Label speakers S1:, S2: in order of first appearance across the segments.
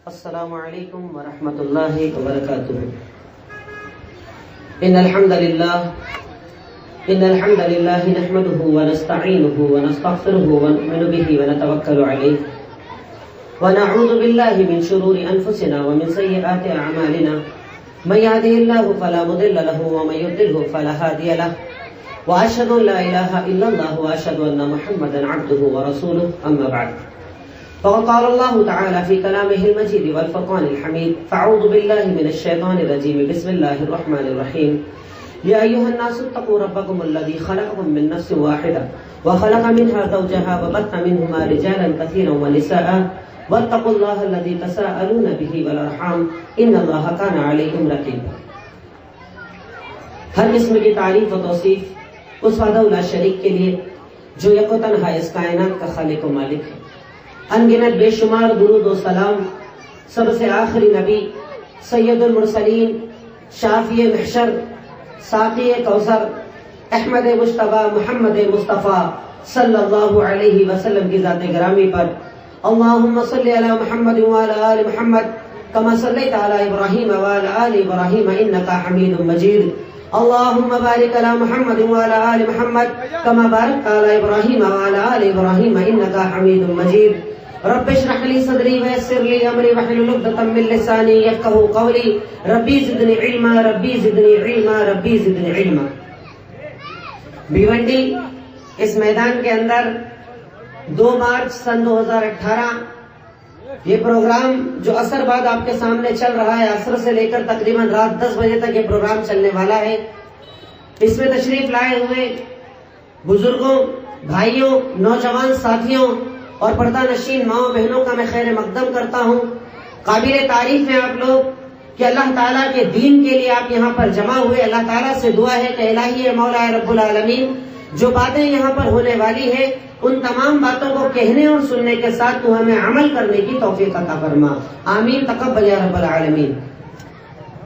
S1: السلام علیکم ورحمۃ اللہ وبرکاتہ۔ ان الحمد للہ نحمده ونستعینه ونستغفره ونؤمن به ونتوکل علیہ ونعوذ باللہ من شرور انفسنا ومن سیئات اعمالنا من يهده الله فلا مضل له ومن يضلل فلا هادي له واشهد ان لا اله الا الله واشهد ان محمدا عبده ورسوله اما بعد فقد قال الله تعالى في كلامه المجيد والفرقان الحميد فاعوذ بالله من الشيطان الرجيم بسم الله الرحمن الرحيم يا ايها الناس اتقوا ربكم الذي خلقكم من نفس واحده وخلق منها زوجها وبث منهما رجالا كثيرا ونساء واتقوا الله الذي تساءلون به والارحام ان الله كان عليكم رقيبا۔ ہر قسم کی تعریف و توصیف اس وحدہ لا شریک کے لیے جو یک و تنہا اس کائنات کا خالق و مالک ہے۔ انگنت بے شمار درود و سلام سب سے آخری نبی سید المرسلین شافی محشر ساقی کوثر احمد مجتبی محمد مصطفیٰ صلی اللہ علیہ وسلم کی ذات گرامی پر اللہم صلی علی محمد وعلی آل محمد کما صلیت علی ابراہیم وعلی آل ابراہیم انکا حمید مجید اللہم بارک علی محمد وعلی آل محمد کما بارکت علی ابراہیم وعلی آل ابراہیم انکا حمید مجید۔ رب اشرح لي صدري ويسر لي امري واحلل عقدة من لساني يفقهوا قولي ربي زدني علما ربي زدني علما ربي زدنی علما۔ بھیونڈی اس میدان کے اندر 2 مارچ سن 2018 یہ پروگرام جو عصر بعد آپ کے سامنے چل رہا ہے، عصر سے لے کر تقریباً رات 10 بجے تک یہ پروگرام چلنے والا ہے۔ اس میں تشریف لائے ہوئے بزرگوں، بھائیوں، نوجوان ساتھیوں اور پردہ نشین ماؤں بہنوں کا میں خیر مقدم کرتا ہوں۔ قابل تعریف ہیں آپ لوگ کہ اللہ تعالیٰ کے دین کے لیے آپ یہاں پر جمع ہوئے۔ اللہ تعالیٰ سے دعا ہے کہ الہی مولا رب العالمین جو باتیں یہاں پر ہونے والی ہے ان تمام باتوں کو کہنے اور سننے کے ساتھ تو ہمیں عمل کرنے کی توفیق عطا فرما، آمین تقبل یا رب العالمین۔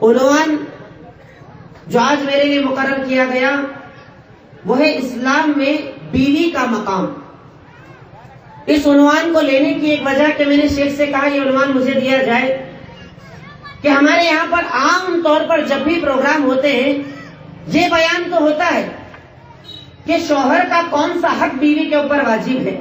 S1: عنوان جو آج میرے لیے مقرر کیا گیا وہ ہے اسلام میں بیوی کا مقام۔ اس عنوان کو لینے کی ایک وجہ کہ میں نے شیخ سے کہا یہ عنوان مجھے دیا جائے کہ ہمارے یہاں پر عام طور پر جب بھی پروگرام ہوتے ہیں یہ بیان تو ہوتا ہے کہ شوہر کا کون سا حق بیوی کے اوپر واجب ہے،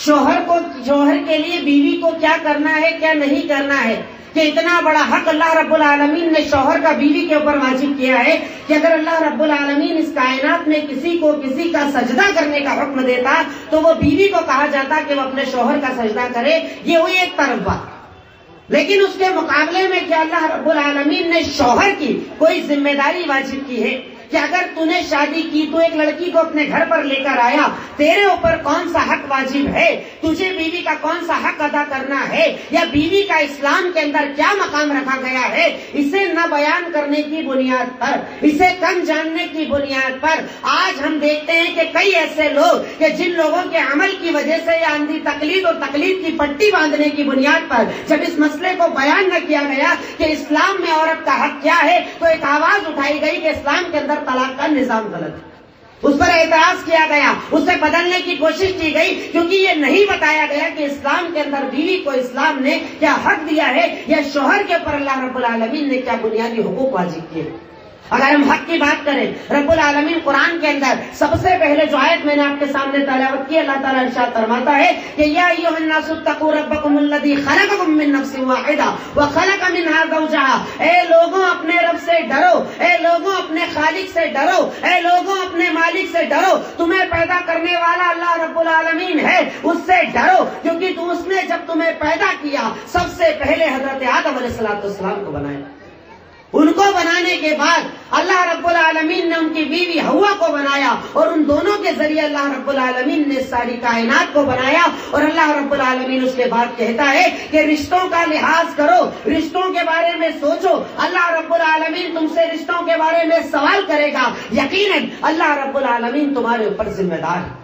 S1: شوہر کے لیے بیوی کو کیا کرنا ہے کیا نہیں کرنا ہے، کہ اتنا بڑا حق اللہ رب العالمین نے شوہر کا بیوی کے اوپر واجب کیا ہے کہ اگر اللہ رب العالمین اس کائنات میں کسی کو کسی کا سجدہ کرنے کا حکم دیتا تو وہ بیوی کو کہا جاتا کہ وہ اپنے شوہر کا سجدہ کرے۔ یہ ہوئی ایک طرف بات، لیکن اس کے مقابلے میں کیا اللہ رب العالمین نے شوہر کی کوئی ذمہ داری واجب کی ہے کہ اگر تو نے شادی کی تو ایک لڑکی کو اپنے گھر پر لے کر آیا، تیرے اوپر کون سا حق واجب ہے، تجھے بیوی کا کون سا حق ادا کرنا ہے، یا بیوی کا اسلام کے اندر کیا مقام رکھا گیا ہے، اسے نہ بیان کرنے کی بنیاد پر، اسے کم جاننے کی بنیاد پر آج ہم دیکھتے ہیں کہ کئی ایسے لوگ کہ جن لوگوں کے عمل کی وجہ سے یا اندھی تقلید اور تقلید کی پٹی باندھنے کی بنیاد پر جب اس مسئلے کو بیان نہ کیا گیا کہ اسلام میں عورت کا حق کیا ہے تو ایک آواز اٹھائی گئی کہ اسلام کے اندر طلاق کا نظام غلط ہے، اس پر اعتراض کیا گیا، اسے بدلنے کی کوشش کی گئی، کیونکہ یہ نہیں بتایا گیا کہ اسلام کے اندر بیوی کو اسلام نے کیا حق دیا ہے یا شوہر کے اوپر اللہ رب العالمین نے کیا بنیادی حقوق واجب کیے۔ اگر ہم حق کی بات کریں، رب العالمین قرآن کے اندر سب سے پہلے جو آیت میں نے آپ کے سامنے تلاوت کی، اللہ تعالیٰ ارشاد فرماتا ہے کہ یا ایھا الناس اتقوا ربکم الذی خلقکم من نفس واحدہ وخلق منہا زوجہا۔ اے لوگوں اپنے رب سے ڈرو، اے لوگوں اپنے خالق سے ڈرو، اے لوگوں اپنے مالک سے ڈرو، تمہیں پیدا کرنے والا اللہ رب العالمین ہے، اس سے ڈرو، کیونکہ تو اس نے جب تمہیں پیدا کیا سب سے پہلے حضرت آدم علیہ السلام کو بنایا، ان کو بنانے کے بعد اللہ رب العالمین نے ان کی بیوی حوا کو بنایا اور ان دونوں کے ذریعے اللہ رب العالمین نے ساری کائنات کو بنایا۔ اور اللہ رب العالمین اس کے بعد کہتا ہے کہ رشتوں کا لحاظ کرو، رشتوں کے بارے میں سوچو، اللہ رب العالمین تم سے رشتوں کے بارے میں سوال کرے گا، یقیناً اللہ رب العالمین تمہارے اوپر ذمہ دار ہے۔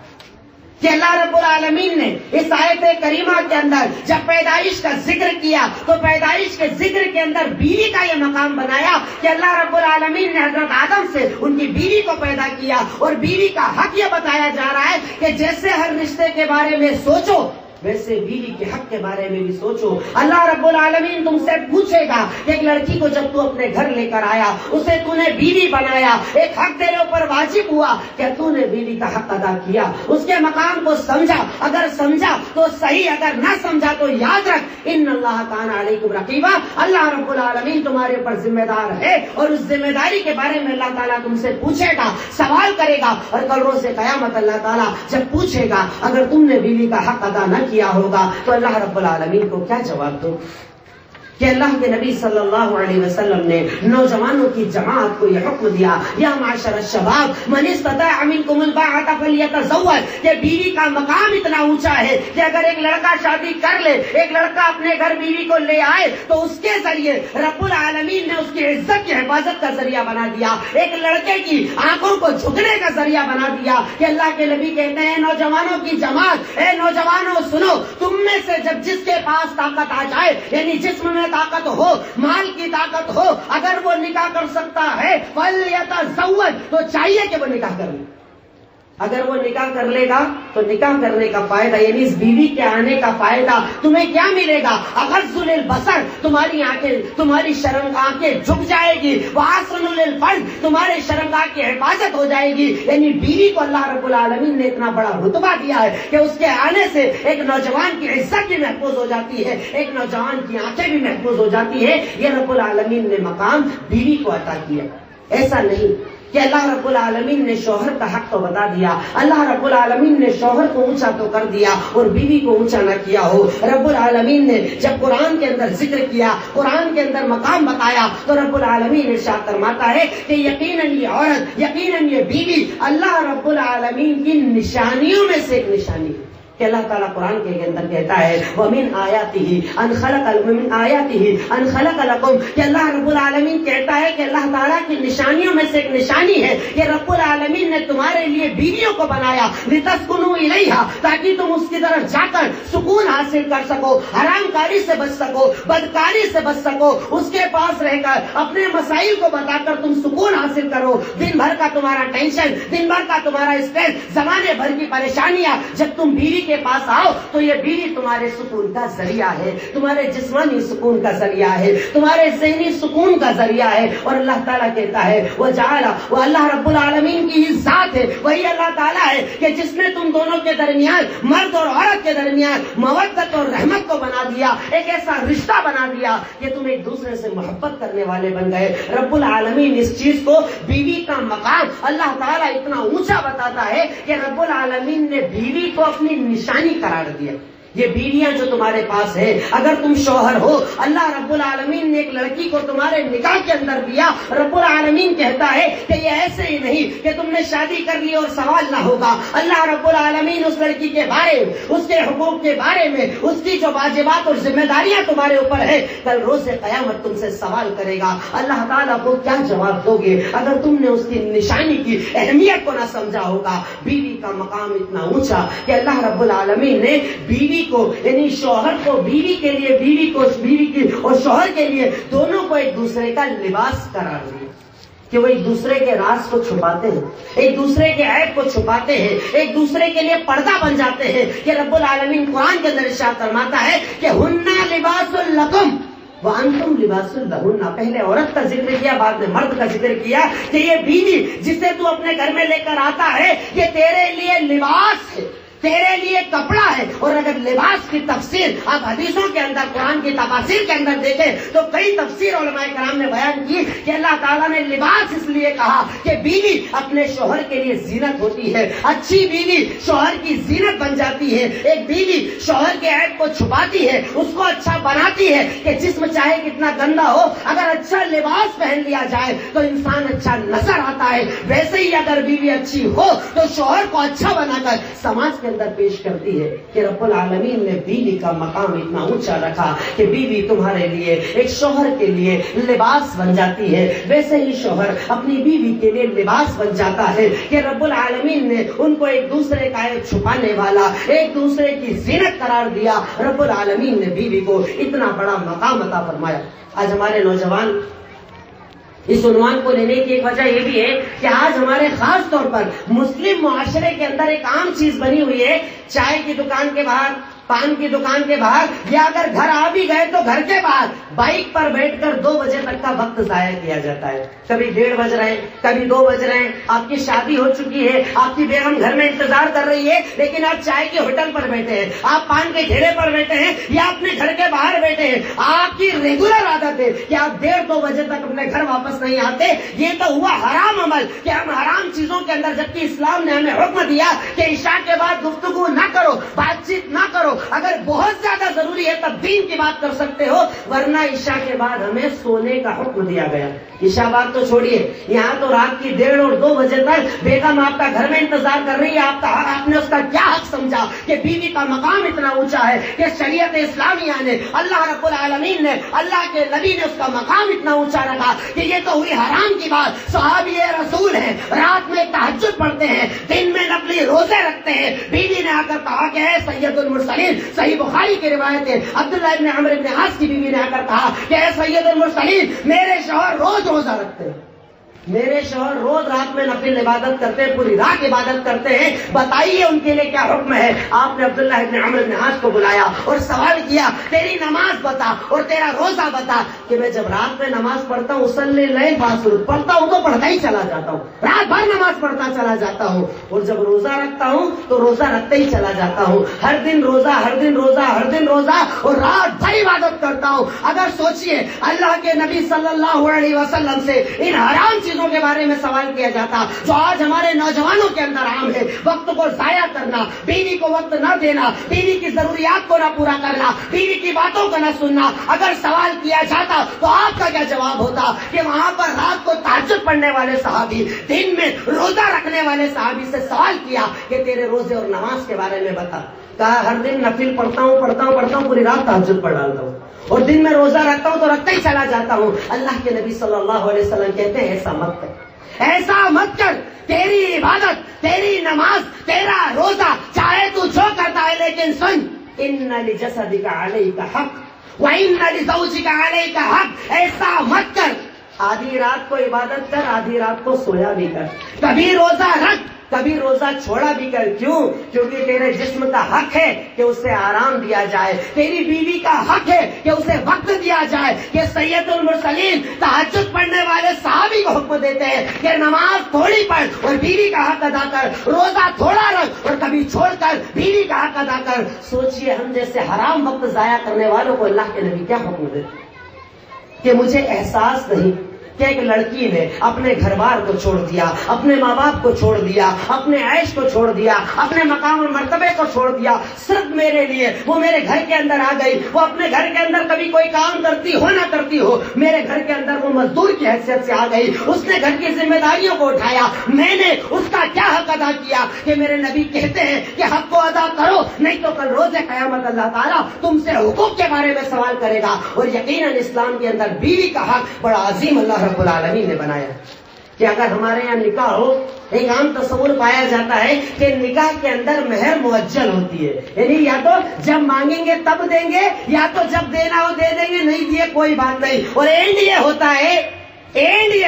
S1: کہ اللہ رب العالمین نے اس آیت کریمہ کے اندر جب پیدائش کا ذکر کیا تو پیدائش کے ذکر کے اندر بیوی کا یہ مقام بنایا کہ اللہ رب العالمین نے حضرت آدم سے ان کی بیوی کو پیدا کیا، اور بیوی کا حق یہ بتایا جا رہا ہے کہ جیسے ہر رشتے کے بارے میں سوچو ویسے بیوی کے حق کے بارے میں بھی سوچو. اللہ رب العالمین تم سے پوچھے گا کہ ایک لڑکی کو جب تو اپنے گھر لے کر آیا, اسے تو نے بیوی بنایا, ایک حق تیرے اوپر واجب ہوا, کیا تو نے بیوی کا حق ادا کیا؟ اس کے مقام کو سمجھا, اگر سمجھا تو صحیح, اگر نہ سمجھا تو یاد رکھ ان اللہ کان علیکم رقیبا, اللہ رب العالمین تمہارے اوپر ذمہ دار ہے, اور اس ذمہ داری کے بارے میں اللہ تعالیٰ تم سے پوچھے گا, سوال کرے گا, اور کل روز قیامت اللہ تعالیٰ جب پوچھے گا اگر تم نے بیوی کا حق ادا نہ کیا ہوگا تو اللہ رب العالمین کو کیا جواب دو؟ کہ اللہ کے نبی صلی اللہ علیہ وسلم نے نوجوانوں کی جماعت کو یہ حکم دیا, یا معاشر الشباب من استطاع منکم الباءۃ فلیتزوج, کہ بیوی کا مقام اتنا اونچا ہے کہ اگر ایک لڑکا شادی کر لے, ایک لڑکا اپنے گھر بیوی کو لے آئے تو اس کے ذریعے رب العالمین نے اس کی عزت کی حفاظت کا ذریعہ بنا دیا, ایک لڑکے کی آنکھوں کو جھکنے کا ذریعہ بنا دیا. کہ اللہ کے نبی کہتے ہیں نوجوانوں کی جماعت, اے نوجوانوں سنو, تم میں سے جب جس کے پاس طاقت آ جائے, یعنی جسم میں طاقت ہو, مال کی طاقت ہو, اگر وہ نکاح کر سکتا ہے فلیتزوج, تو چاہیے کہ وہ نکاح کر لے. اگر وہ نکاح کر لے گا تو نکاح کرنے کا فائدہ, یعنی اس بیوی کے آنے کا فائدہ تمہیں کیا ملے گا؟ اغض للبصر, تمہاری آنکھیں, تمہاری شرم آنکھیں جھک جائے گی, واحسن للفرج, تمہارے شرمگاہ کی حفاظت ہو جائے گی. یعنی بیوی کو اللہ رب العالمین نے اتنا بڑا رتبہ دیا ہے کہ اس کے آنے سے ایک نوجوان کی عزت بھی محفوظ ہو جاتی ہے, ایک نوجوان کی آنکھیں بھی محفوظ ہو جاتی ہے. یہ رب العالمین نے مقام بیوی کو عطا کیا. ایسا نہیں کہ اللہ رب العالمین نے شوہر کا حق تو بتا دیا, اللہ رب العالمین نے شوہر کو اونچا تو کر دیا اور بیوی کو اونچا نہ کیا ہو. رب العالمین نے جب قرآن کے اندر ذکر کیا, قرآن کے اندر مقام بتایا, تو رب العالمین ارشاد فرماتا ہے کہ یقیناً یہ عورت, یقیناً یہ بیوی اللہ رب العالمین کی نشانیوں میں سے ایک نشانی ہے. کہ اللہ تعالیٰ قرآن کے اندر کہتا ہے وَمِنْ آيَاتِهِ أَنْ خَلَقَ لَكُمْ, کہ اللہ رب العالمین کہتا ہے کہ اللہ تعالیٰ کی نشانیوں میں سے ایک نشانی ہے کہ رب العالمین نے تمہارے لیے بیویوں کو بنایا, لِتَسْكُنُوا إِلَيْهَا, تاکہ تم اس کی طرف جا کر سکون حاصل کر سکو, حرام کاری سے بچ سکو, بدکاری سے بچ سکو, اس کے پاس رہ کر اپنے مسائل کو بتا کر تم سکون حاصل کرو. دن بھر کا تمہارا ٹینشن, دن بھر کا تمہارا اسٹریس, زمانے بھر کی پریشانیاں, جب تم بیوی کے پاس آؤ تو یہ بیوی تمہارے سکون کا ذریعہ ہے, تمہارے جسمانی سکون کا ذریعہ ہے, تمہارے ذہنی سکون کا ذریعہ ہے. اور اللہ تعالیٰ کہتا ہے وہ اللہ رب العالمین کی ہی ذات ہے, وہی اللہ تعالیٰ ہے کہ جس نے تم دونوں کے درمیان, مرد اور عورت کے درمیان مودت اور رحمت کو بنا دیا, ایک ایسا رشتہ بنا دیا کہ تم ایک دوسرے سے محبت کرنے والے بن گئے. رب العالمین اس چیز کو, بیوی کا مقام اللہ تعالیٰ اتنا اونچا بتاتا ہے کہ رب العالمین نے بیوی کو اپنی نشانی قرار دیا. یہ بیویاں جو تمہارے پاس ہے, اگر تم شوہر ہو, اللہ رب العالمین نے ایک لڑکی کو تمہارے نکاح کے اندر دیا. رب العالمین کہتا ہے کہ یہ ایسے ہی نہیں کہ تم نے شادی کر لی اور سوال نہ ہوگا. اللہ رب العالمین اس لڑکی کے بارے میں, اس کے حقوق کے بارے میں, اس کی جو واجبات اور ذمہ داریاں تمہارے اوپر ہے, کل روز قیامت تم سے سوال کرے گا. اللہ تعالیٰ کو کیا جواب دو گے اگر تم نے اس کی نشانی کی اہمیت کو نہ سمجھا ہوگا؟ بیوی کا مقام اتنا اونچا کہ اللہ رب العالمین نے بیوی کو, یعنی شوہر کو بیوی کے لیے, بیوی کو بیوی کی اور شوہر کے لیے دونوں کو ایک دوسرے کا لباس قرار دیا کہ وہ ایک دوسرے کے راز کو چھپاتے ہیں, ایک دوسرے کے عیب کو چھپاتے ہیں, ایک دوسرے کے لیے پردہ بن جاتے ہیں. کہ رب العالمین قرآن کے اندر ارشاد فرماتا ہے کہ ہن لباس لکم وانتم لباس لہن. پہلے عورت کا ذکر کیا, بعد میں مرد کا ذکر کیا کہ یہ بیوی جسے تو اپنے گھر میں لے کر آتا ہے یہ تیرے لیے لباس ہے, تیرے لیے کپڑا ہے. اور اگر لباس کی تفسیر آپ حدیثوں کے اندر, قرآن کی تفاسیر کے اندر دیکھیں تو کئی تفسیر علماء کرام نے بیان کی کہ اللہ تعالیٰ نے لباس اس لیے کہا کہ بیوی اپنے شوہر کے لیے زینت ہوتی ہے. اچھی بیوی شوہر کی زینت بن جاتی ہے. ایک بیوی شوہر کے عیب کو چھپاتی ہے, اس کو اچھا بناتی ہے کہ جسم چاہے کتنا گندا ہو, اگر اچھا لباس پہن لیا جائے تو انسان اچھا نظر آتا ہے. ویسے ہی اگر بیوی اچھی ہو تو شوہر کو اچھا بنا کر سماج کے اندر پیش کرتی ہے. کہ رب العالمین نے بیوی کا مقام اتنا اونچا رکھا کہ بیوی تمہارے لیے, ایک شوہر کے لیے لباس بن جاتی ہے, ویسے ہی شوہر اپنی بیوی کے لیے لباس بن جاتا ہے. کہ رب العالمین نے ان کو ایک دوسرے کا عیب چھپانے والا, ایک دوسرے کی زینت قرار دیا. رب العالمین نے بیوی کو اتنا بڑا مقام عطا فرمایا. آج ہمارے نوجوان اس عنوان کو لینے کی ایک وجہ یہ بھی ہے کہ آج ہمارے خاص طور پر مسلم معاشرے کے اندر ایک عام چیز بنی ہوئی ہے, چائے کی دکان کے باہر پان کی دکان کے باہر، یا اگر گھر آ بھی گئے تو گھر کے باہر بائک پر بیٹھ کر 2 بجے تک کا وقت ضائع کیا جاتا ہے. کبھی 1:30 بج رہے ہیں، کبھی 2 بج رہے ہیں. آپ کی شادی ہو چکی ہے، آپ کی بیگم گھر میں انتظار کر رہی ہے، لیکن آپ چائے کے ہوٹل پر بیٹھے ہیں، آپ پان کے ٹھیلے پر بیٹھے ہیں، یا اپنے گھر کے باہر بیٹھے ہیں. آپ کی ریگولر عادت ہے کہ آپ 1:30-2 بجے تک اپنے گھر واپس نہیں آتے. یہ تو ہوا حرام عمل کہ ہم حرام چیزوں کے اندر، جبکہ اسلام نے ہمیں حکم دیا کہ عشاء کے بعد گفتگو نہ کرو، بات چیت نہ کرو. اگر بہت زیادہ ضروری ہے تب دین کی بات کر سکتے ہو، ورنہ عشاء کے بعد ہمیں سونے کا حکم دیا گیا. عشاء بعد تو چھوڑیے، یہاں تو رات کی 1:30 اور 2 بجے تک بیگم آپ کا گھر میں انتظار کر رہی ہے. آپ نے اس کا کیا حق سمجھا کہ بیوی کا مقام اتنا اونچا ہے کہ شریعت اسلامیہ نے، اللہ رب العالمین نے، اللہ کے نبی نے اس کا مقام اتنا اونچا رکھا کہ یہ تو ہوئی حرام کی بات. صحابی رسول ہیں، رات میں تہجد پڑھتے ہیں، دن میں نفلی روزے رکھتے ہیں. بیوی نے آ کر کہا کہ اے سید المرسلین، صحیح بخاری کی روایت ہے، عبداللہ ابن عمرو ابن عاص کی بیوی نے آ کر کہا کہ اے سید المرسلین، میرے شوہر روز روزہ رکھتے ہیں، میرے شوہر روز رات میں نفل عبادت کرتے ہیں، پوری رات عبادت کرتے ہیں، بتائیے ان کے لیے کیا حکم ہے. آپ نے عبداللہ ابن عمرو ابن عاص کو بلایا اور سوال کیا، تیری نماز بتا اور تیرا روزہ بتا. کہ میں جب رات میں نماز پڑھتا ہوں، اصلی لیل باسرود پڑھتا ہوں تو پڑھتا ہی چلا جاتا ہوں، رات بھر نماز پڑھتا چلا جاتا ہوں، اور جب روزہ رکھتا ہوں تو روزہ رکھتے ہی چلا جاتا ہوں. ہر دن روزہ، ہر دن روزہ، ہر دن روزہ، اور رات بھر عبادت کرتا ہوں. اگر سوچئے اللہ کے نبی صلی اللہ علیہ وسلم سے ان حرام چیزوں کے بارے میں سوال کیا جاتا جو آج ہمارے نوجوانوں کے اندر عام ہے، وقت کو ضائع کرنا، بیوی کو وقت نہ دینا، بیوی کی ضروریات کو نہ پورا کرنا، بیوی کی باتوں کو نہ سننا، اگر سوال کیا جاتا تو آپ کا کیا جواب ہوتا؟ کہ وہاں پر رات کو تہجد پڑھنے والے صحابی، دن میں روزہ رکھنے والے صحابی سے سوال کیا کہ تیرے روزے اور نماز کے بارے میں بتا. کہا ہر دن نفل پڑھتا ہوں، پوری رات تہجد پڑھ ڈالتا ہوں، اور دن میں روزہ رکھتا ہوں تو رکھتا ہی چلا جاتا ہوں. اللہ کے نبی صلی اللہ علیہ وسلم کہتے ہیں ایسا مت کر، ایسا مت کر. تیری عبادت، تیری نماز، تیرا روزہ، چاہے تو جو کرتا ہے، لیکن سن، ان لجسدک علیک حق وَإِنَّ لِزَوْجِكَ عَلَيْكَ حَقٌّ. ایسا مت کر، آدھی رات کو عبادت کر، آدھی رات کو سویا بھی کر، کبھی روزہ رکھ، کبھی روزہ چھوڑا بھی کر. کیوں؟ کیونکہ تیرے جسم کا حق ہے کہ اسے آرام دیا جائے، تیری بیوی کا حق ہے کہ اسے وقت دیا جائے. کہ سید المرسلین تہجد پڑھنے والے صحابی کو حکم دیتے ہیں کہ نماز تھوڑی پڑھ اور بیوی کا حق ادا کر، روزہ تھوڑا رکھ اور کبھی چھوڑ کر بیوی کا حق ادا کر. سوچئے ہم جیسے حرام وقت ضائع کرنے والوں کو اللہ کے نبی کیا حکم دیتے کہ مجھے احساس نہیں کہ ایک لڑکی نے اپنے گھر بار کو چھوڑ دیا، اپنے ماں باپ کو چھوڑ دیا، اپنے عیش کو چھوڑ دیا، اپنے مقام اور مرتبے کو چھوڑ دیا، صرف میرے لیے. وہ میرے گھر کے اندر آ گئی، وہ اپنے گھر کے اندر کبھی کوئی کام کرتی ہو نہ کرتی ہو، میرے گھر کے اندر وہ مزدور کی حیثیت سے آ گئی، اس نے گھر کی ذمہ داریوں کو اٹھایا. میں نے اس کا کیا حق ادا کیا؟ کہ میرے نبی کہتے ہیں کہ حق کو ادا کرو، نہیں تو کل روز قیامت اللہ تعالیٰ تم سے حقوق کے بارے میں سوال کرے گا. اور یقیناً اسلام کے اندر بیوی کا حق بڑا عظیم اللہ رب العالمین نے بنایا کہ اگر ہمارے یہاں نکاح ہو، ایک عام تصور پایا جاتا ہے کہ نکاح کے اندر مہر مؤجل ہوتی ہے، یعنی یا تو جب مانگیں گے تب دیں گے، یا تو جب دینا ہو دے دیں گے، نہیں دیے کوئی بات نہیں. اور اینڈ یہ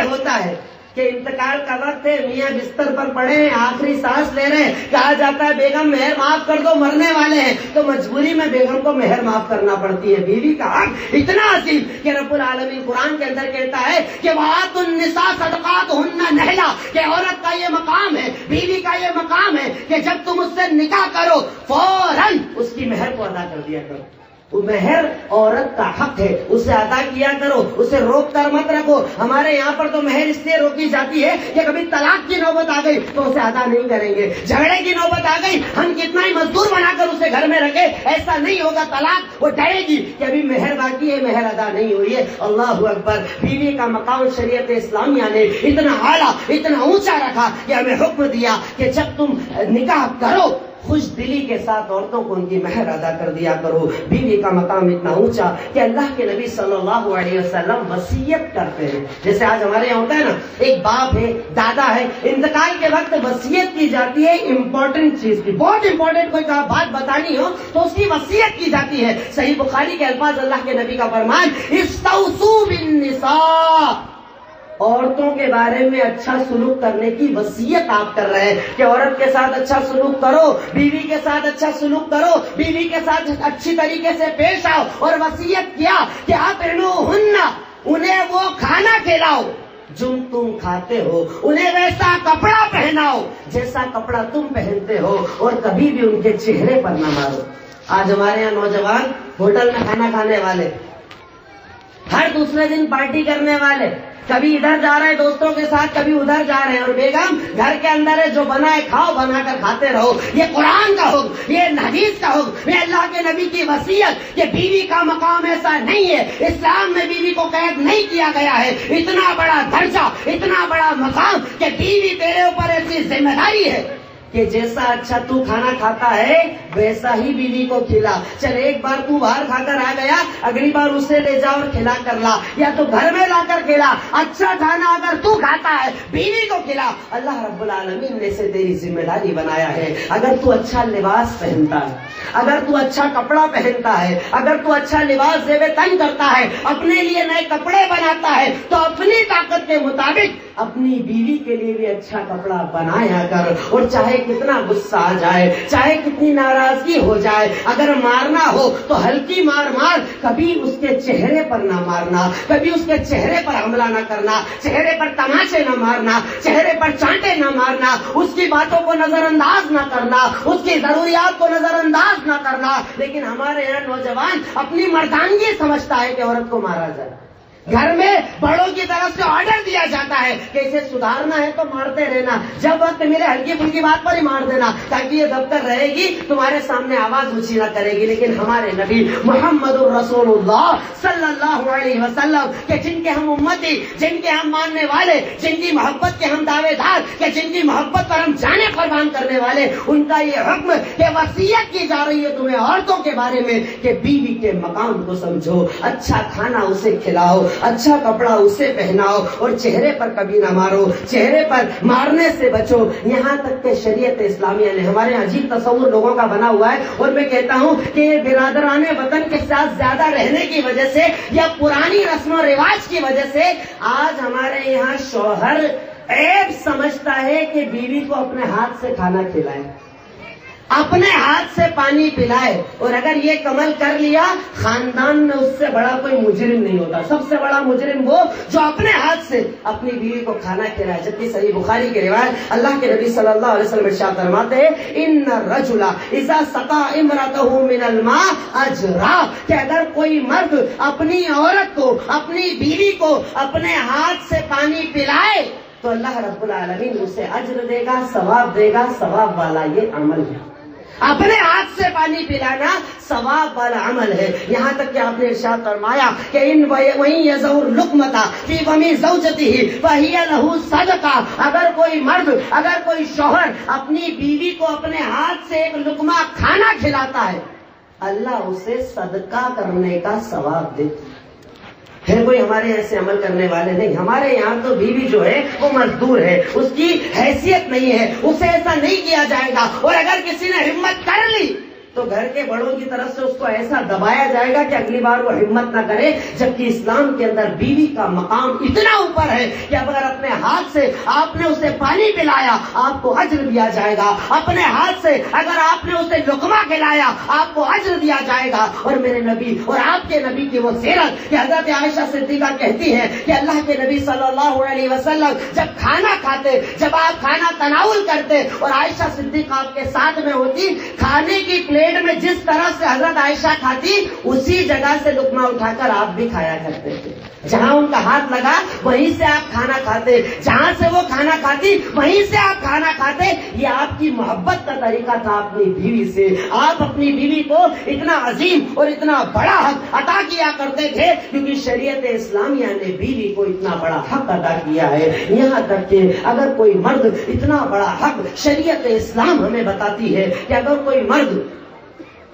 S1: ہوتا ہے کہ انتقال کا وقت ہے، میاں بستر پر پڑے ہیں، آخری سانس لے رہے ہیں، کہا جاتا ہے بیگم مہر معاف کر دو، مرنے والے ہیں، تو مجبوری میں بیگم کو مہر معاف کرنا پڑتی ہے. بیوی کا حق اتنا عظیم کہ رب العالمین قرآن کے اندر کہتا ہے کہ وَآتُوا النِّسَاءَ صَدَقَاتُهُنَّ نِحْلَةً، کہ عورت کا یہ مقام ہے، بیوی کا یہ مقام ہے کہ جب تم اس سے نکاح کرو فوراً اس کی مہر کو ادا کر دیا کرو. وہ مہر عورت کا حق ہے، اسے ادا کیا کرو، اسے روک کر مت رکھو. ہمارے یہاں پر تو مہر اس لیے روکی جاتی ہے کہ کبھی طلاق کی نوبت آ گئی تو اسے ادا نہیں کریں گے، جھگڑے کی نوبت آ گئی ہم کتنا ہی مزدور بنا کر اسے گھر میں رکھے، ایسا نہیں ہوگا. طلاق وہ ڈرے گی کہ ابھی مہر باقی ہے، مہر ادا نہیں ہوئی ہے. اللہ اکبر. بیوی کا مقام شریعت اسلامیہ نے اتنا اعلیٰ، اتنا اونچا رکھا کہ ہمیں حکم دیا کہ جب تم نکاح کرو خوش دلی کے ساتھ عورتوں کو ان کی مہر ادا کر دیا کرو. بیوی کا مقام اتنا اونچا کہ اللہ کے نبی صلی اللہ علیہ وسلم وصیت کرتے ہیں. جیسے آج ہمارے یہاں ہوتا ہے نا، ایک باپ ہے، دادا ہے، انتقال کے وقت وصیت کی جاتی ہے امپورٹنٹ چیز کی، بہت امپورٹنٹ کوئی بات بتانی ہو تو اس کی وصیت کی جاتی ہے. صحیح بخاری کے الفاظ اللہ کے نبی کا فرمان، استوصوا بالنساء عورتوں کے بارے میں اچھا سلوک کرنے کی وصیت آپ کر رہے ہیں کہ عورت کے ساتھ اچھا سلوک کرو، بیوی کے ساتھ اچھا سلوک کرو، بیوی کے ساتھ اچھی طریقے سے پیش آؤ، اور وصیت کیا کہ اطعموہن، انہیں وہ کھانا کھلاؤ جو تم کھاتے ہو، انہیں ویسا کپڑا پہناؤ جیسا کپڑا تم پہنتے ہو، اور کبھی بھی ان کے چہرے پر نہ مارو۔ آج ہمارے یہاں نوجوان ہوٹل میں کھانا کھانے والے، ہر دوسرے دن پارٹی کرنے والے، کبھی ادھر جا رہے ہیں دوستوں کے ساتھ، کبھی ادھر جا رہے ہیں، اور بیگم گھر کے اندر ہے، جو بنا ہے کھاؤ، بنا کر کھاتے رہو۔ یہ قرآن کا حکم، یہ حدیث کا حکم، یہ اللہ کے نبی کی وصیت کہ بیوی کا مقام ایسا نہیں ہے، اسلام میں بیوی کو قید نہیں کیا گیا ہے۔ اتنا بڑا درجہ، اتنا بڑا مقام کہ بیوی تیرے اوپر ایسی ذمہ داری ہے کہ جیسا اچھا تو کھانا کھاتا ہے ویسا ہی بیوی کو کھلا۔ چل ایک بار تو باہر کھا کر آ گیا، اگلی بار اسے لے جا اور کھلا کر لا، یا تو گھر میں لا کر کھلا۔ اچھا کھانا اگر تو کھاتا ہے بیوی کو کھلا۔ اللہ رب العالمین نے اسے تیری ذمہ داری بنایا ہے۔ اگر تو اچھا لباس پہنتا ہے، اگر تو اچھا کپڑا پہنتا ہے، اگر تو اچھا لباس زیب تن کرتا ہے، اپنے لیے نئے کپڑے بناتا ہے، تو اپنی طاقت کے مطابق اپنی بیوی کے لیے بھی اچھا کپڑا بنایا کر۔ اور چاہے کتنا غصہ آ جائے، چاہے کتنی ناراضگی ہو جائے، اگر مارنا ہو تو ہلکی مار مار، کبھی اس کے چہرے پر نہ مارنا، کبھی اس کے چہرے پر حملہ نہ کرنا، چہرے پر تماچے نہ مارنا، چہرے پر چانٹے نہ مارنا، اس کی باتوں کو نظر انداز نہ کرنا، اس کی ضروریات کو نظر انداز نہ کرنا۔ لیکن ہمارے یہاں نوجوان اپنی مردانگی سمجھتا ہے کہ عورت کو مارا جائے۔ گھر میں بڑوں کی طرف سے آرڈر دیا جاتا ہے کہ اسے سدھارنا ہے تو مارتے رہنا، جب وقت میرے ہلکی پھلکی بات پر ہی مار دینا تاکہ یہ دب کر رہے گی، تمہارے سامنے آواز اونچی نہ کرے گی۔ لیکن ہمارے نبی محمد الرسول اللہ صلی اللہ علیہ وسلم کہ جن کے ہم امتی، جن کے ہم ماننے والے، جن کی محبت کے ہم دعوے دار، کہ جن کی محبت پر ہم جانے قربان کرنے والے، ان کا یہ حکم کہ وصیت کی جا رہی ہے تمہیں عورتوں کے بارے میں کہ بیوی کے مقام کو سمجھو، اچھا کھانا اسے کھلاؤ، اچھا کپڑا اسے پہناؤ، اور چہرے پر کبھی نہ مارو، چہرے پر مارنے سے بچو۔ یہاں تک کہ شریعت اسلامیہ نے، ہمارے عجیب تصور لوگوں کا بنا ہوا ہے، اور میں کہتا ہوں کہ یہ برادران وطن کے ساتھ زیادہ رہنے کی وجہ سے یا پرانی رسم و رواج کی وجہ سے آج ہمارے یہاں شوہر عیب سمجھتا ہے کہ بیوی کو اپنے ہاتھ سے کھانا کھلائے، اپنے ہاتھ سے پانی پلائے، اور اگر یہ کمل کر لیا خاندان میں اس سے بڑا کوئی مجرم نہیں ہوتا۔ سب سے بڑا مجرم وہ جو اپنے ہاتھ سے اپنی بیوی کو کھانا کھلائے۔ جبکہ صحیح بخاری کی روایت اللہ کے نبی صلی اللہ علیہ وسلم ارشاد فرماتے ہیں ان الرجل اذا سقى امرأته من الماء اجرا، کہ اگر کوئی مرد اپنی عورت کو، اپنی بیوی کو اپنے ہاتھ سے پانی پلائے تو اللہ رب العالمین اسے اجر دے گا، ثواب دے گا، ثواب والا یہ عمل ہے۔ اپنے ہاتھ سے پانی پلانا ثواب والا عمل ہے۔ یہاں تک کہ آپ نے ارشاد فرمایا کہ ان وہیں یزور لقمتا فی فمی زوجتہ فہی لہ صدقہ، اگر کوئی مرد، اگر کوئی شوہر اپنی بیوی کو اپنے ہاتھ سے ایک لقمہ کھانا کھلاتا ہے، اللہ اسے صدقہ کرنے کا ثواب دیتا ہے۔ پھر کوئی ہمارے ایسے عمل کرنے والے نہیں۔ ہمارے یہاں تو بیوی جو ہے وہ مزدور ہے، اس کی حیثیت نہیں ہے، اسے ایسا نہیں کیا جائے گا، اور اگر کسی نے ہمت کر لی تو گھر کے بڑوں کی طرف سے اس کو ایسا دبایا جائے گا کہ اگلی بار وہ ہمت نہ کرے۔ جبکہ اسلام کے اندر بیوی کا مقام اتنا اوپر ہے کہ اگر اپنے ہاتھ سے آپ نے اسے پانی پلایا آپ کو اجر دیا جائے گا، اپنے ہاتھ سے اگر آپ نے اسے لقمہ کھلایا آپ کو اجر دیا جائے گا۔ اور میرے نبی اور آپ کے نبی کی وہ سیرت کہ حضرت عائشہ صدیقہ کہتی ہیں کہ اللہ کے نبی صلی اللہ علیہ وسلم جب کھانا کھاتے، جب آپ کھانا تناول کرتے اور عائشہ صدیقہ آپ کے ساتھ میں ہوتی، کھانے کی پلیٹ میں جس طرح سے حضرت عائشہ کھاتی اسی جگہ سے لقمہ اٹھا کر آپ بھی کھایا کرتے تھے۔ جہاں ان کا ہاتھ لگا وہیں سے آپ کھانا کھاتے، جہاں سے وہ کھانا کھاتی وہیں سے آپ کھانا کھاتے۔ یہ آپ کی محبت کا طریقہ تھا اپنی بیوی سے۔ آپ اپنی بیوی کو اتنا عظیم اور اتنا بڑا حق عطا کیا کرتے تھے کیونکہ شریعت اسلامیہ نے بیوی کو اتنا بڑا حق عطا کیا ہے۔ یہاں تک کہ اگر کوئی مرد، اتنا بڑا حق شریعت اسلام ہمیں بتاتی ہے کہ اگر کوئی مرد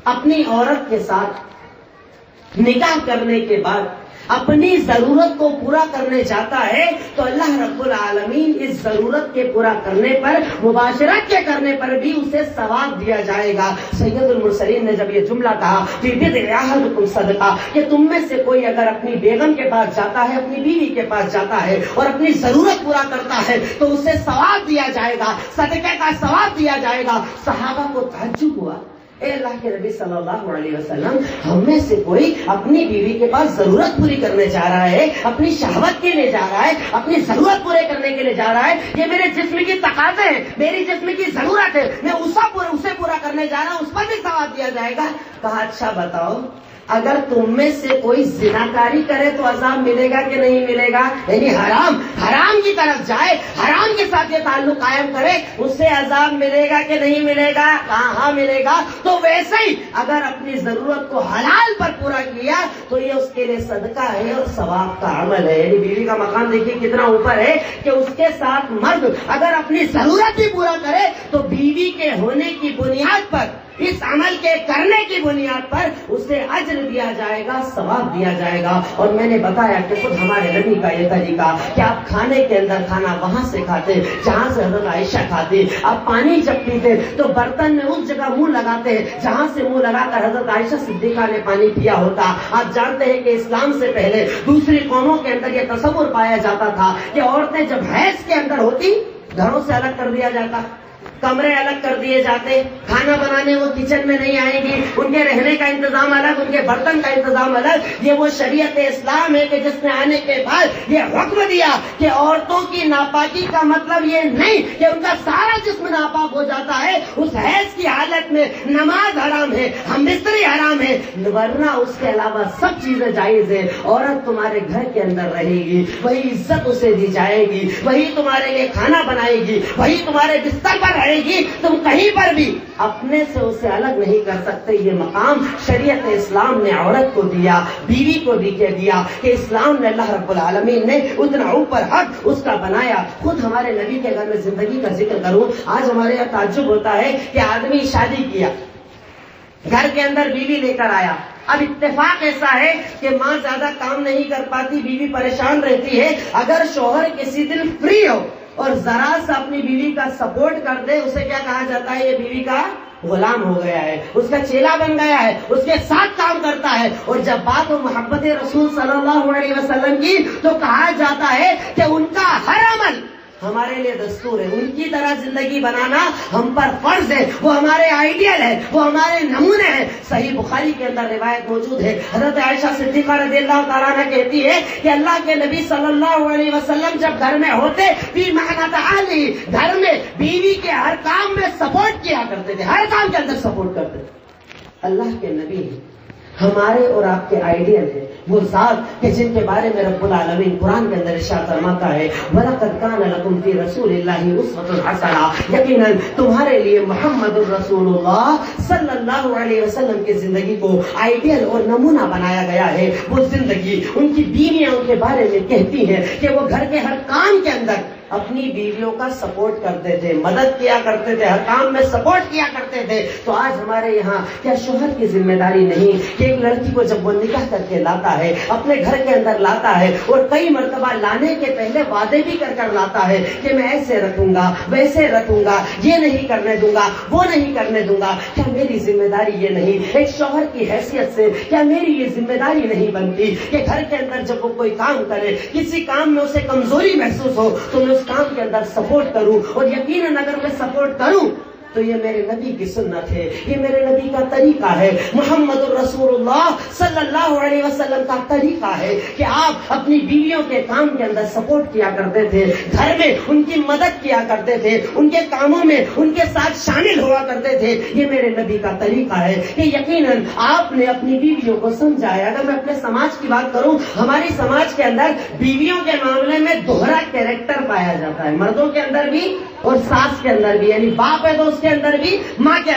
S1: اپنی عورت کے ساتھ نکاح کرنے کے بعد اپنی ضرورت کو پورا کرنے جاتا ہے تو اللہ رب العالمین اس ضرورت کے پورا کرنے پر، مباشرت کے کرنے پر بھی اسے ثواب دیا جائے گا۔ سید المرسلین نے جب یہ جملہ کہا فی بضع احدکم صدقہ، کہ تم میں سے کوئی اگر اپنی بیگم کے پاس جاتا ہے، اپنی بیوی کے پاس جاتا ہے اور اپنی ضرورت پورا کرتا ہے تو اسے ثواب دیا جائے گا، صدقے کا ثواب دیا جائے گا۔ صحابہ کو تعجب ہوا، اے اللہ کے نبی صلی اللہ علیہ وسلم، ہم میں سے کوئی اپنی بیوی کے پاس ضرورت پوری کرنے جا رہا ہے، اپنی شہوت کے لیے جا رہا ہے، اپنی ضرورت پورے کرنے کے لیے جا رہا ہے، یہ میرے جسم کی تقاضے ہیں، میری جسم کی ضرورت ہے، میں اسے پورا کرنے جا رہا ہوں، اس پر بھی ثواب دیا جائے گا۔ کہا اچھا بتاؤ، اگر تم میں سے کوئی زناکاری کرے تو عذاب ملے گا کہ نہیں ملے گا؟ یعنی حرام کی طرف جائے، حرام کے ساتھ یہ تعلق قائم کرے، اس سے عذاب ملے گا کہ نہیں ملے گا؟ کہاں ملے گا۔ تو ویسے ہی اگر اپنی ضرورت کو حلال پر پورا کیا تو یہ اس کے لیے صدقہ ہے اور ثواب کا عمل ہے۔ یعنی بیوی کا مقام دیکھیے کتنا اوپر ہے کہ اس کے ساتھ مرد اگر اپنی ضرورت بھی پورا کرے تو بیوی کے ہونے کی بنیاد پر، اس عمل کے کرنے کی بنیاد پر اسے اجر دیا جائے گا، ثواب دیا جائے گا۔ اور میں نے بتایا کہ خود ہمارے نبی کا یہ طریقہ کہ آپ کھانے کے اندر کھانا وہاں سے کھاتے جہاں سے حضرت عائشہ کھاتی، آپ پانی جب پیتے تو برتن میں اس جگہ منہ لگاتے جہاں سے منہ لگا کر حضرت عائشہ صدیقہ نے پانی پیا ہوتا۔ آپ جانتے ہیں کہ اسلام سے پہلے دوسری قوموں کے اندر یہ تصور پایا جاتا تھا کہ عورتیں جب حیض کے اندر ہوتی گھروں سے الگ کر دیا جاتا، کمرے الگ کر دیے جاتے، کھانا بنانے وہ کچن میں نہیں آئیں گی، ان کے رہنے کا انتظام الگ، ان کے برتن کا انتظام الگ۔ یہ وہ شریعت اسلام ہے کہ جس نے آنے کے بعد یہ حکم دیا کہ عورتوں کی ناپاکی کا مطلب یہ نہیں کہ ان کا سارا جسم ناپاک ہو جاتا ہے، اس حیض کی حالت میں نماز حرام ہے، ہم بستری حرام ہے، ورنہ اس کے علاوہ سب چیزیں جائز ہے۔ عورت تمہارے گھر کے اندر رہے گی، وہی عزت اسے دی جائے گی، وہی تمہارے لیے کھانا بنائے گی، وہی تمہارے بستر پر رہے گی، تم کہیں پر بھی اپنے سے اسے الگ نہیں کر سکتے۔ یہ مقام شریعت اسلام نے عورت کو دیا، بیوی کو دیا کہ اسلام نے، اللہ رب العالمین نے اتنا اوپر حق اس کا بنایا۔ خود ہمارے نبی کے گھر میں زندگی کا ذکر کروں، آج ہمارے یہاں تعجب ہوتا ہے کہ آدمی شادی کیا، گھر کے اندر بیوی لے کر آیا، اب اتفاق ایسا ہے کہ ماں زیادہ کام نہیں کر پاتی، بیوی پریشان رہتی ہے، اگر شوہر کسی دن فری ہو اور ذرا سا اپنی بیوی کا سپورٹ کر دے، اسے کیا کہا جاتا ہے؟ یہ بیوی کا غلام ہو گیا ہے، اس کا چیلا بن گیا ہے، اس کے ساتھ کام کرتا ہے۔ اور جب بات ہو محبت رسول صلی اللہ علیہ وسلم کی تو کہا جاتا ہے کہ ان کا ہر عمل ہمارے لیے دستور ہے، ان کی طرح زندگی بنانا ہم پر فرض ہے، وہ ہمارے آئیڈیل ہے، وہ ہمارے نمونے ہیں۔ صحیح بخاری کے اندر روایت موجود ہے، حضرت عائشہ صدیقہ رضی اللہ تعالیٰ عنہ کہتی ہے کہ اللہ کے نبی صلی اللہ علیہ وسلم جب گھر میں ہوتے فی معنت اہلی، گھر میں بیوی کے ہر کام میں سپورٹ کیا کرتے تھے، ہر کام کے اندر سپورٹ کرتے تھے۔ اللہ کے نبی ہمارے اور آپ کے آئیڈیل ہے، وہ ذات کہ جن کے بارے میں رب العالمین قرآن کے اندر ارشاد فرماتا ہے وَلَقَدْ كَانَ لَكُمْ فِي رَسُولِ اللَّهِ أُسْوَةٌ حَسَنَةٌ، یقیناً تمہارے لیے محمد الرسول اللہ صلی اللہ علیہ وسلم کی زندگی کو آئیڈیل اور نمونہ بنایا گیا ہے۔ وہ زندگی ان کی بیویاں ان کے بارے میں کہتی ہیں کہ وہ گھر کے ہر کام کے اندر اپنی بیویوں کا سپورٹ کرتے تھے، مدد کیا کرتے تھے، ہر کام میں سپورٹ کیا کرتے تھے۔ تو آج ہمارے یہاں کیا شوہر کی ذمہ داری نہیں کہ ایک لڑکی کو جب وہ نکاح کر کے لاتا ہے، اپنے گھر کے اندر لاتا ہے اور کئی مرتبہ لانے کے پہلے وعدے بھی کر لاتا ہے کہ میں ایسے رکھوں گا، ویسے رکھوں گا، یہ نہیں کرنے دوں گا، وہ نہیں کرنے دوں گا، کیا میری ذمہ داری یہ نہیں؟ ایک شوہر کی حیثیت سے کیا میری یہ ذمہ داری نہیں بنتی کہ گھر کے اندر جب وہ کوئی کام کرے، کسی کام میں اسے کمزوری محسوس ہو تو میں اس کام کے اندر سپورٹ کروں؟ اور یقیناً اگر میں سپورٹ کروں تو یہ میرے نبی کی سنت ہے، یہ میرے نبی کا طریقہ ہے، محمد الرسول اللہ صلی اللہ علیہ وسلم کا طریقہ ہے کہ آپ اپنی بیویوں کے کام کے اندر سپورٹ کیا کرتے تھے، گھر میں ان کی مدد کیا کرتے تھے، ان کے کاموں میں ان کے ساتھ شامل ہوا کرتے تھے۔ یہ میرے نبی کا طریقہ ہے کہ یقیناً آپ نے اپنی بیویوں کو سمجھایا۔ اگر میں اپنے سماج کی بات کروں، ہماری سماج کے اندر بیویوں کے معاملے میں دوہرا کیریکٹر پایا جاتا ہے، مردوں کے اندر بھی اور ساس کے اندر بھی، یعنی باپ ہے تو اس کے اندر بھی، ماں کے